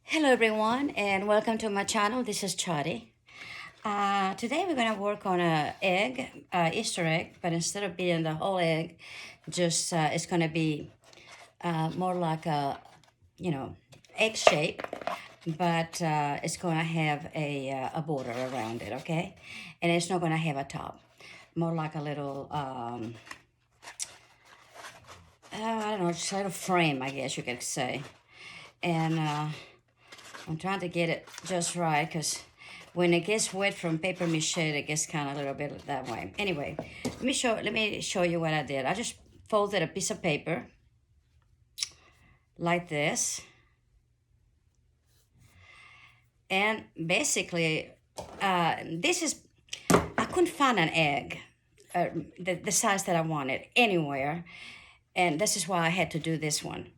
Hello everyone and welcome to my channel. This is Chadi. Today we're going to work on a egg, Easter egg, but instead of being the whole egg, just it's going to be more like a egg shape, but it's going to have a border around it, okay? And it's not going to have a top, more like a little, I don't know, just a little frame, I guess you could say. And I'm trying to get it just right because when it gets wet from paper mache, it gets kind of a little bit that way. Anyway, let me show you what I did. I just folded a piece of paper like this, and basically, this is I couldn't find an egg, the size that I wanted anywhere, and this is why I had to do this one.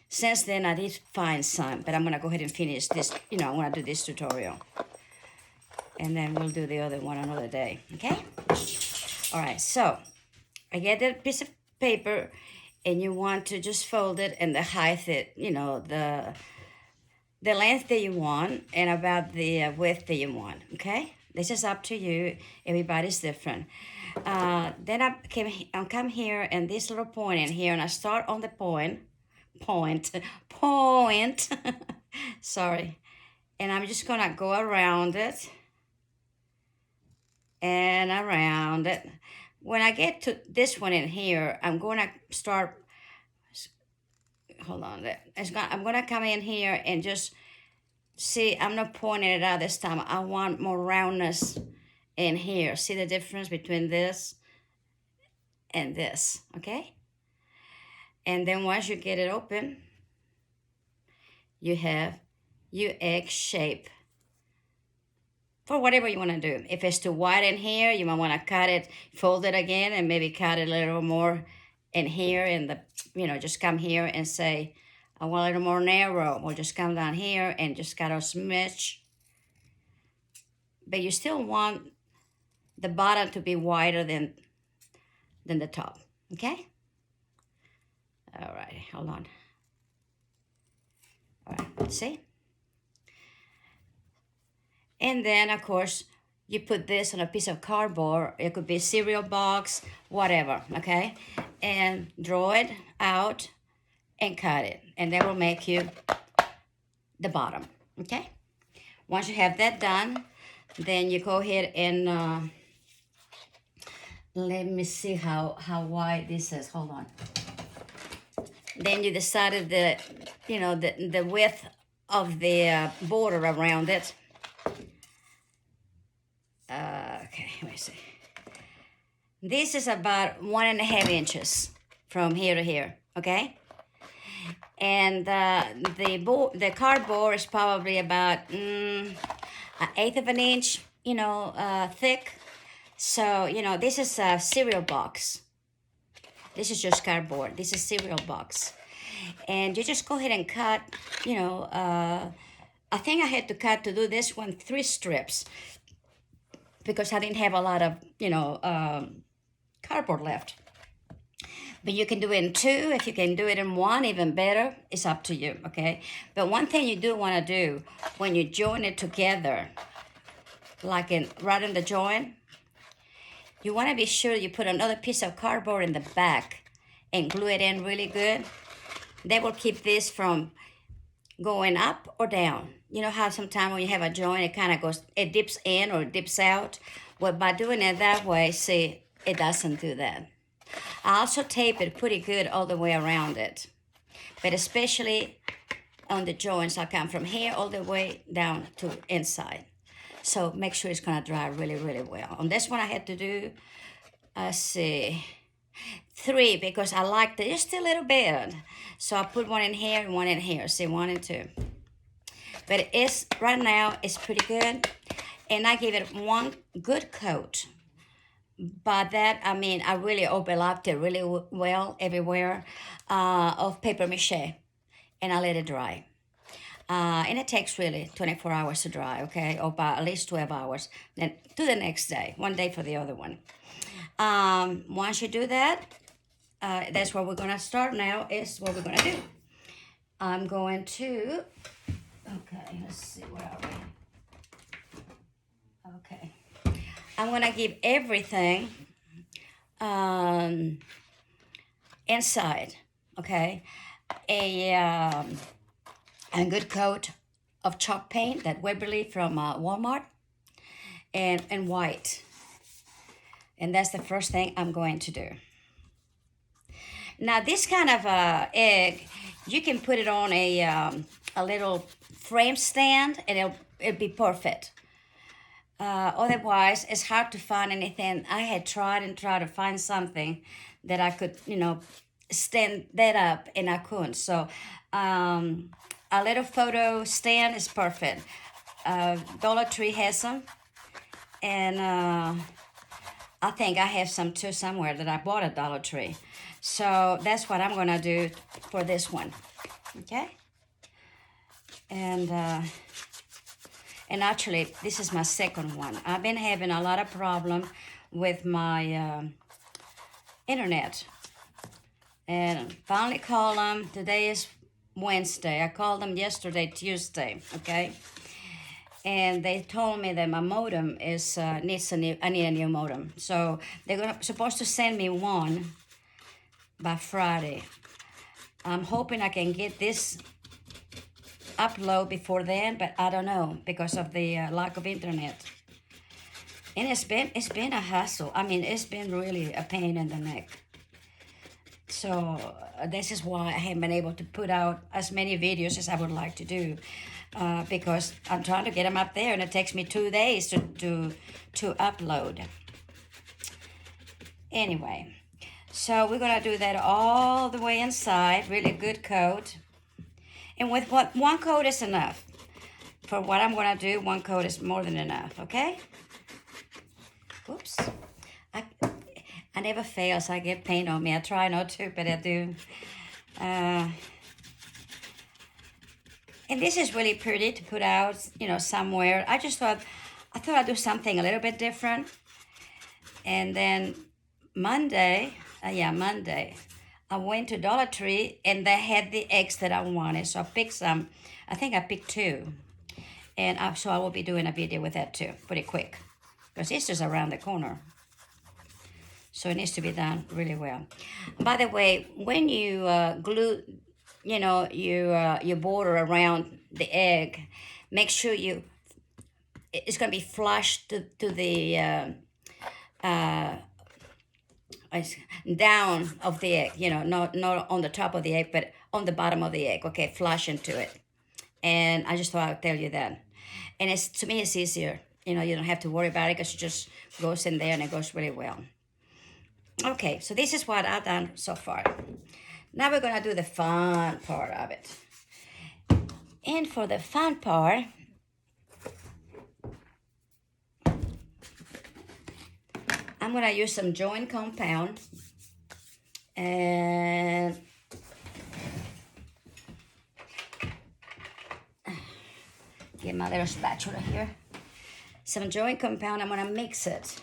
Since then, I did find some, but I'm gonna go ahead and finish this. I'm gonna do this tutorial, and then we'll do the other one another day. Okay. All right, so I get that piece of paper and you want to just fold it and the height that, the length that you want and about the width that you want, okay? This is up to you. Everybody's different. Then I come here and this little point in here and I start on the point, sorry. And I'm just gonna go around it and around it. When I get to this one in here, I'm going to start, hold on, I'm going to come in here and just see, I'm not pointing it out this time. I want more roundness in here. See the difference between this and this, okay? And then once you get it open, you have your egg shape for whatever you want to do. If it's too wide in here, you might want to cut it, fold it again, and maybe cut it a little more in here in the, just come here and say, I want a little more narrow. Or just come down here and just cut a smidge. But you still want the bottom to be wider than the top, okay? All right, hold on. All right, see? And then, of course, you put this on a piece of cardboard. It could be a cereal box, whatever, okay? And draw it out and cut it. And that will make you the bottom, okay? Once you have that done, then you go ahead and let me see how wide this is. Hold on. Then you decided the width of the border around it. Okay, let me see. This is about 1.5 inches from here to here, okay? And the cardboard is probably about 1/8 of an inch, thick. So, this is a cereal box. This is just cardboard. This is cereal box. And you just go ahead and cut, I think I had to cut to do this one 3 strips because I didn't have a lot of, cardboard left. But you can do it in 2. If you can do it in 1, even better. It's up to you, okay? But one thing you do want to do when you join it together, like right in the joint, you want to be sure you put another piece of cardboard in the back and glue it in really good. That will keep this from going up or down. You know how sometimes when you have a joint, it kind of goes, it dips in or dips out? Well, by doing it that way, see, it doesn't do that. I also tape it pretty good all the way around it. But especially on the joints, I come from here all the way down to inside. So make sure it's going to dry really, really well. On this one, I had to do, let's see, 3 because I liked it just a little bit. So I put 1 in here and 1 in here. See, 1 and 2. But right now, it's pretty good. And I gave it 1 good coat. By that, I mean, I really overlapped it really well everywhere of paper mache. And I let it dry. And it takes really 24 hours to dry, okay? Or about at least 12 hours. Then do the next day, 1 day for the other one. Once you do that, that's what we're going to start now, is what we're going to do. I'm going to, Okay, let's see, where are we? Okay. I'm gonna give everything um, inside, okay? A good coat of chalk paint, that Weberly from Walmart, and white. And that's the first thing I'm going to do. Now, this kind of egg, you can put it on a little frame stand, and it'll be perfect. Otherwise, it's hard to find anything. I had tried and tried to find something that I could, stand that up, and I couldn't. So, a little photo stand is perfect. Dollar Tree has some, and I think I have some too somewhere that I bought at Dollar Tree. So that's what I'm gonna do for this one, okay? And actually, this is my second one. I've been having a lot of problem with my internet, and finally called them. Today is Wednesday. I called them yesterday, Tuesday, okay? And they told me that my modem is needs a new. I need a new modem. So they're supposed to send me one by Friday. I'm hoping I can get this upload before then, but I don't know because of the lack of internet. And it's been a hassle. I mean, it's been really a pain in the neck. So this is why I haven't been able to put out as many videos as I would like to do, because I'm trying to get them up there, and it takes me 2 days to upload. Anyway, so we're gonna do that all the way inside. Really good coat, and with one coat is enough for what I'm gonna do. One coat is more than enough. Okay. Oops. I never fail, so I get paint on me. I try not to, but I do. And this is really pretty to put out, somewhere. I thought I'd do something a little bit different. And then Monday, I went to Dollar Tree, and they had the eggs that I wanted. So I picked some. I think I picked 2. And so I will be doing a video with that too, pretty quick. Because Easter's around the corner. So it needs to be done really well. By the way, when you glue, your border around the egg, make sure it's going to be flush to the down of the egg. Not on the top of the egg, but on the bottom of the egg. Okay, flush into it. And I just thought I'd tell you that. And to me, it's easier. You don't have to worry about it because it just goes in there and it goes really well. Okay, so this is what I've done so far. Now we're going to do the fun part of it. And for the fun part, I'm going to use some joint compound. And get my little spatula here. Some joint compound, I'm going to mix it.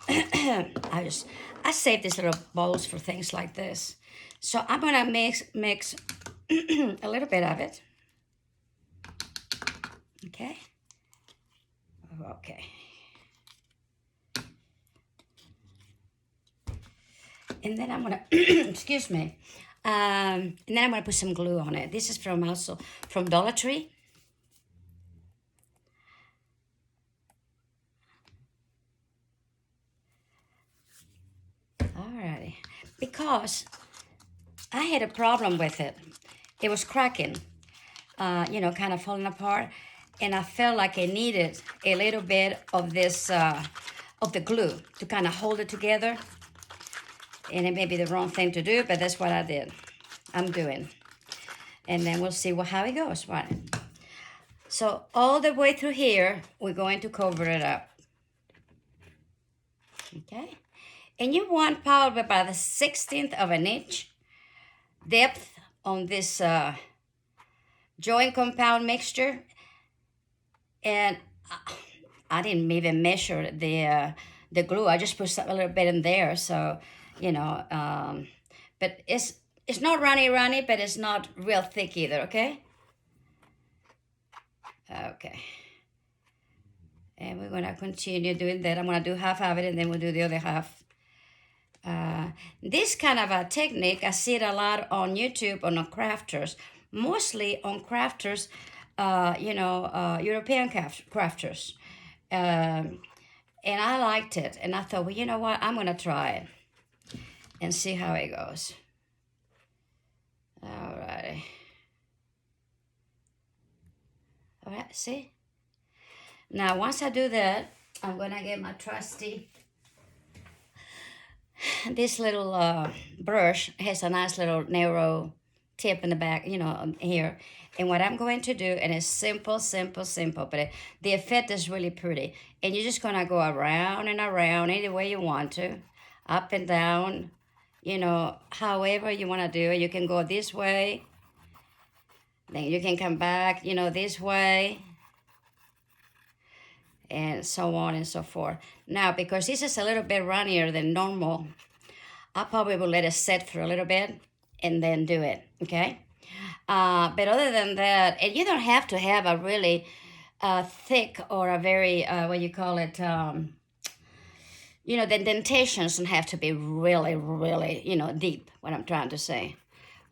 I save these little bowls for things like this. So I'm gonna mix a little bit of it. Okay. And then I'm gonna excuse me. And then I'm gonna put some glue on it. This is also from Dollar Tree. Alrighty, because I had a problem with it. It was cracking, kind of falling apart, and I felt like I needed a little bit of this, of the glue to kind of hold it together. And it may be the wrong thing to do, but that's what I'm doing. And then we'll see how it goes, right? So all the way through here, we're going to cover it up. Okay? And you want probably about the 1/16 of an inch depth on this joint compound mixture. And I didn't even measure the glue. I just put a little bit in there, so but it's not runny, but it's not real thick either. Okay. Okay. And we're gonna continue doing that. I'm gonna do half of it and then we'll do the other half. This kind of a technique, I see it a lot on YouTube on crafters, mostly on crafters, European crafters. And I liked it. And I thought, well, you know what? I'm going to try it and see how it goes. All righty. All right, see? Now, once I do that, I'm going to get my trusty. This little brush has a nice little narrow tip in the back, here. And what I'm going to do, and it's simple, but the effect is really pretty. And you're just going to go around and around any way you want to, up and down, however you want to do it. You can go this way, then you can come back, this way, and so on and so forth. Now, because this is a little bit runnier than normal, I probably will let it set for a little bit and then do it, okay? But other than that, and you don't have to have a really thick or a very, the indentations don't have to be really, really, deep, what I'm trying to say.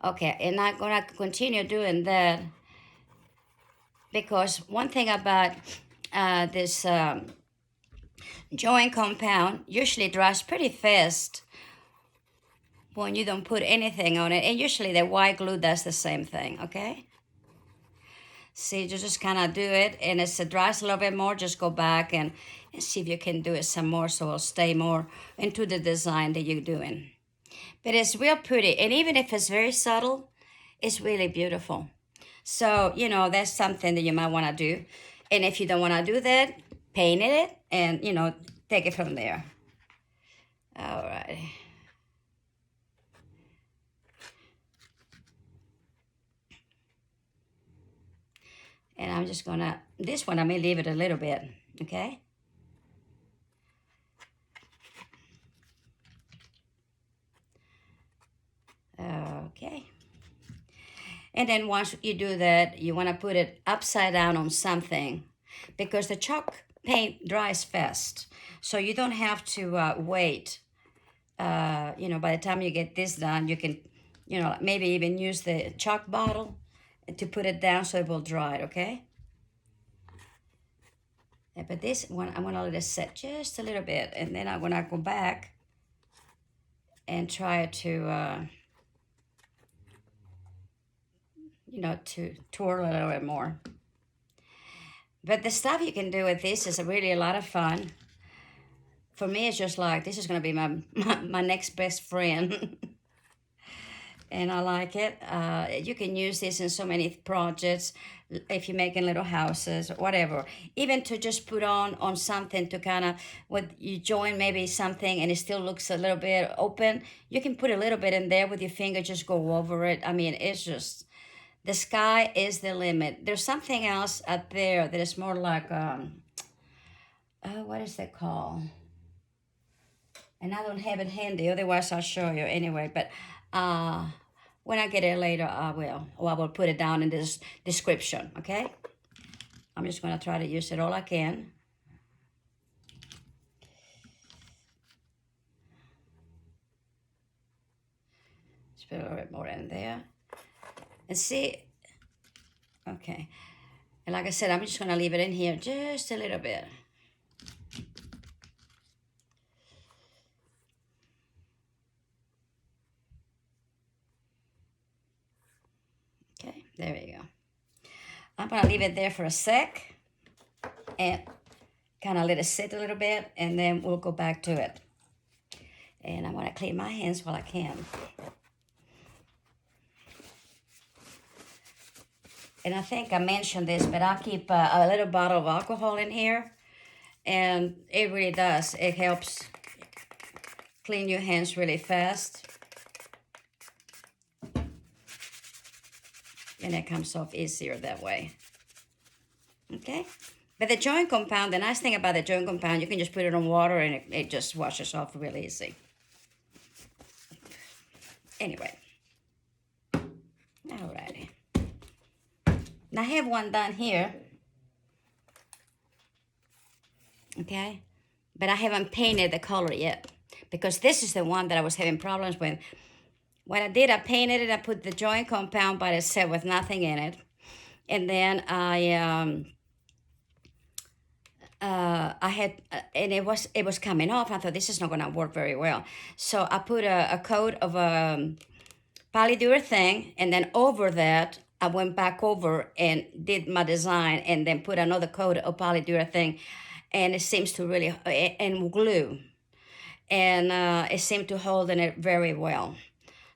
Okay, and I'm going to continue doing that because one thing about this joint compound usually dries pretty fast when you don't put anything on it. And usually the white glue does the same thing, okay? See, you just kind of do it, and as it dries a little bit more, just go back and see if you can do it some more so it'll stay more into the design that you're doing. But it's real pretty, and even if it's very subtle, it's really beautiful. So, that's something that you might want to do. And if you don't want to do that, paint it and, take it from there. All right. And I'm just gonna, this one I may leave it a little bit, okay? Okay. And then once you do that, you wanna put it upside down on something because the chalk paint dries fast. So you don't have to wait. By the time you get this done, you can, maybe even use the chalk bottle to put it down so it will dry, okay? But this one, I'm gonna let it set just a little bit, and then I'm gonna go back and try to, to twirl a little bit more. But the stuff you can do with this is really a lot of fun. For me, it's just like, this is gonna be my next best friend. And I like it. You can use this in so many projects if you're making little houses or whatever. Even to just put on something to kind of, when you join maybe something and it still looks a little bit open, you can put a little bit in there with your finger, just go over it. I mean, it's just, the sky is the limit. There's something else out there that is more like, what is that called? And I don't have it handy, otherwise I'll show you anyway. But when I get it later, I will. Or I will put it down in this description, okay? I'm just going to try to use it all I can. Just put a little bit more in there. And see, okay. And like I said, I'm just going to leave it in here just a little bit. Okay, there we go. I'm going to leave it there for a sec and kind of let it sit a little bit, and then we'll go back to it. And I'm going to clean my hands while I can. And I think I mentioned this, but I keep a little bottle of alcohol in here, and it really does. It helps clean your hands really fast. And it comes off easier that way. Okay? But the joint compound, the nice thing about the joint compound, you can just put it on water and it just washes off really easy. Anyway. Alrighty. Now I have one done here. okay? But I haven't painted the color yet because this is the one that I was having problems with. What I did, I painted it, I put the joint compound by itself with nothing in it. And then I had, and it was coming off. I thought this is not going to work very well. So I put a coat of polyurethane, and then over that, I went back over and did my design, and then put another coat of polyurethane, and it seems to really, and glue, and it seemed to hold in it very well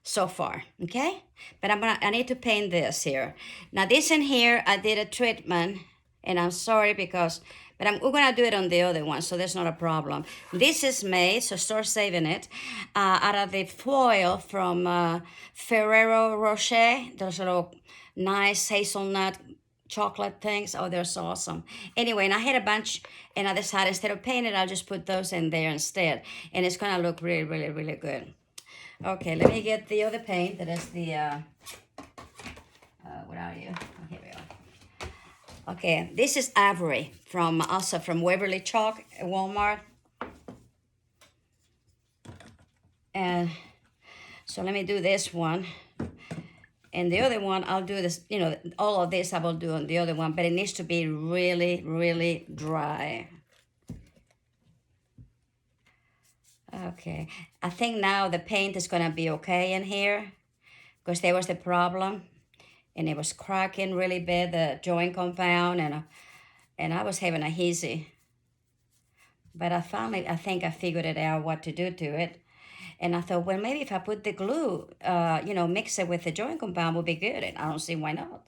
so far, okay? But I need to paint this here. Now this in here, I did a treatment, and I'm sorry because, but we're gonna do it on the other one, so there's not a problem. This is made, so start saving it, out of the foil from Ferrero Rocher, those little nice hazelnut chocolate things. Oh, they're so awesome. Anyway, and I had a bunch, and I decided instead of painting, I'll just put those in there instead, and it's gonna look really, really, really good. Okay, let me get the other paint. That is the, where are you? Oh, here we are. Okay, this is Ivory from, also from Waverly Chalk at Walmart. And so let me do this one. And the other one, I'll do this, you know, all of this I will do on the other one, but it needs to be really, really dry. Okay, I think now the paint is gonna be okay in here because there was the problem and it was cracking really bad, the joint compound, and I was having a hezzy. But I finally, I think I figured it out what to do to it. And I thought, well, maybe if I put the glue, you know, mix it with the joint compound would be good. And I don't see why not.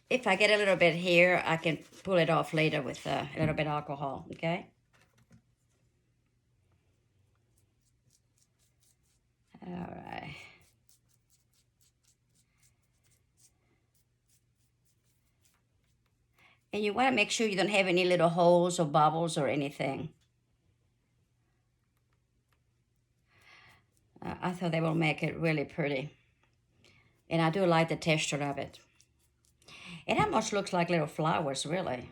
If I get a little bit here, I can pull it off later with a little bit of alcohol, okay? All right. And you want to make sure you don't have any little holes or bubbles or anything. I thought they will make it really pretty. And I do like the texture of it. It almost looks like little flowers, really.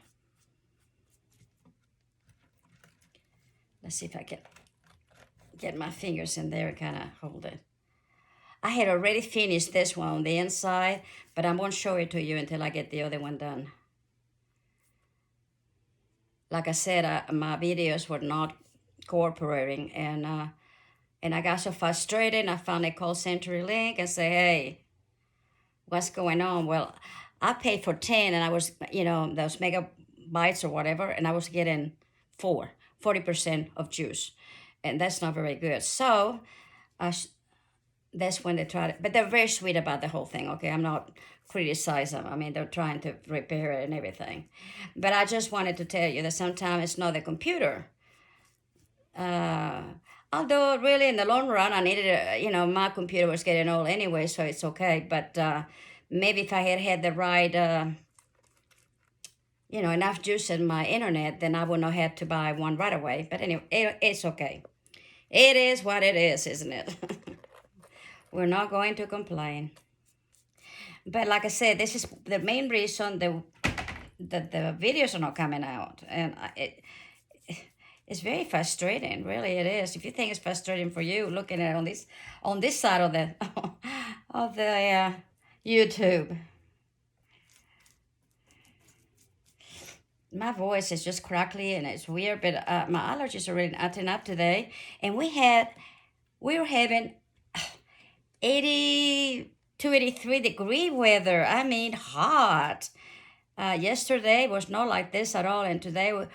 Let's see if I can get my fingers in there and kind of hold it. I had already finished this one on the inside, but I won't show it to you until I get the other one done. Like I said, my videos were not cooperating, and I got so frustrated, and I finally called CenturyLink and say, hey, what's going on? Well, I paid for 10, and I was, you know, those megabytes or whatever, and I was getting 40% of juice, and that's not very good. So that's when they tried it. But they're very sweet about the whole thing, okay? I'm not criticizing them. I mean, they're trying to repair it and everything. But I just wanted to tell you that sometimes it's not the computer. Although really in the long run, I needed you know, my computer was getting old anyway, so it's okay. But maybe if I had had the right, you know, enough juice in my internet, then I wouldn't have had to buy one right away. But anyway, it's okay. It is what it is, isn't it? We're not going to complain. But like I said, this is the main reason that the videos are not coming out. And it's very frustrating, really it is. If you think it's frustrating for you, looking at it on this side of the of the YouTube. My voice is just crackly and it's weird, but my allergies are really acting up today. And we were having 82, 83-degree weather. I mean, hot. Yesterday was not like this at all, and today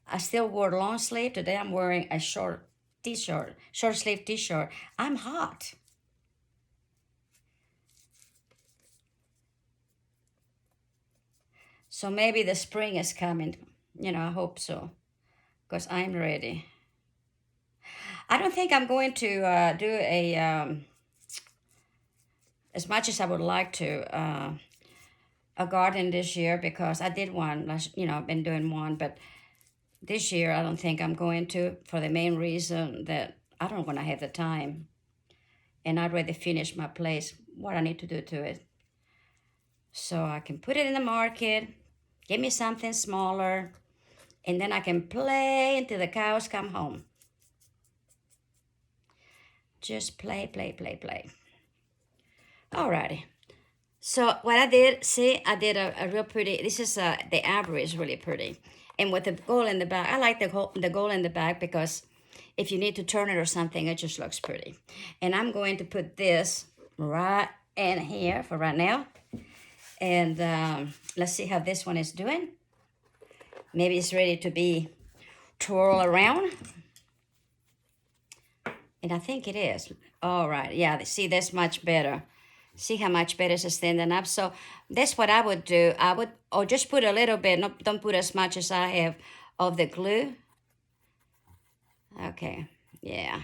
I still wore long sleeve. Today I'm wearing a short sleeve t-shirt. I'm hot. So maybe the spring is coming. You know, I hope so, because I'm ready. I don't think I'm going to do as much as I would like to, a garden this year, because I did one last, you know, I've been doing one, but this year I don't think I'm going to, for the main reason that I don't want to have the time, and I'd rather finish my place, what I need to do to it. So I can put it in the market, get me something smaller, and then I can play until the cows come home. Just play, play, play, play. Alrighty. So what I did, see, I did a real pretty, this is the ivory is really pretty. And with the gold in the back, I like the gold in the back because if you need to turn it or something, it just looks pretty. And I'm going to put this right in here for right now. And let's see how this one is doing. Maybe it's ready to be twirl around. And I think it is. All right, yeah, see, that's much better. See how much better it's standing up. So that's what I would do. I would, or just put a little bit, no, don't put as much as I have of the glue. Okay, yeah.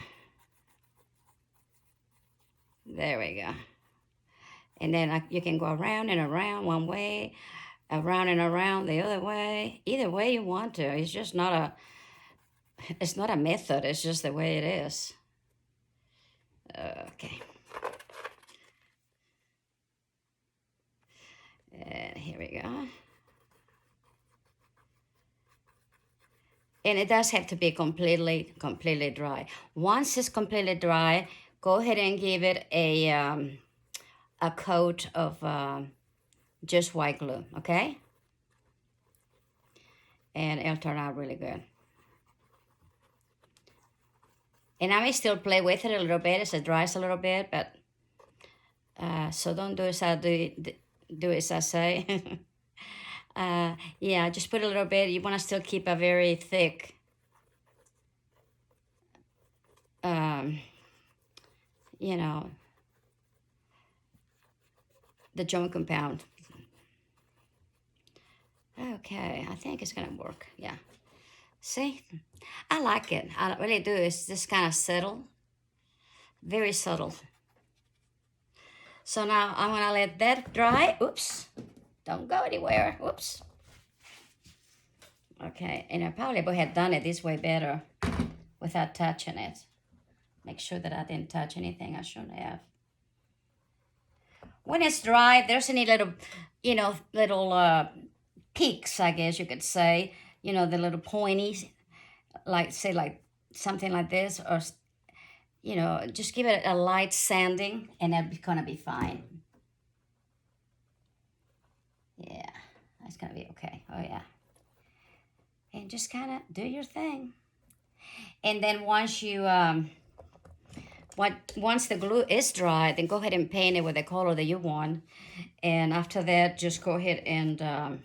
There we go. And then you can go around and around one way, around and around the other way. Either way you want to. It's just not it's not a method. It's just the way it is. Okay. And here we go. And it does have to be completely dry. Once it's completely dry, go ahead and give it a coat of just white glue, okay? And it'll turn out really good. And I may still play with it a little bit as it dries a little bit, but so don't do as I do as I say. Yeah, just put a little bit. You want to still keep a very thick you know, the joint compound. Okay, I think it's gonna work. Yeah. See, I like it. I really do. It's just kind of subtle, very subtle. So now I'm gonna let that dry. Oops, don't go anywhere. Oops. Okay, and I probably would have done it this way better without touching it. Make sure that I didn't touch anything I shouldn't have. When it's dry, there's any little, little peaks, I guess you could say. The little pointies, like something like this, or just give it a light sanding, and it's gonna be fine. Yeah, that's gonna be okay. Oh yeah, and just kind of do your thing, and then once you once the glue is dry, then go ahead and paint it with the color that you want. And after that, just go ahead and,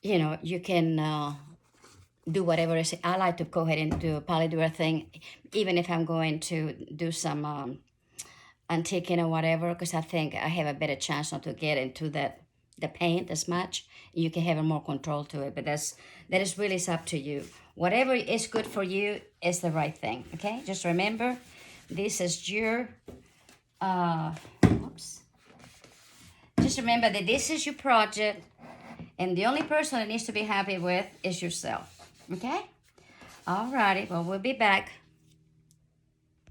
you can do whatever it is. I like to go ahead and do a polyurethane, even if I'm going to do some antiquing or whatever, because I think I have a better chance not to get into the paint as much. You can have more control to it, but that is really up to you. Whatever is good for you is the right thing, okay? Just remember, this is your, oops. Just remember that this is your project, and the only person that needs to be happy with is yourself, okay? Alrighty, well, we'll be back.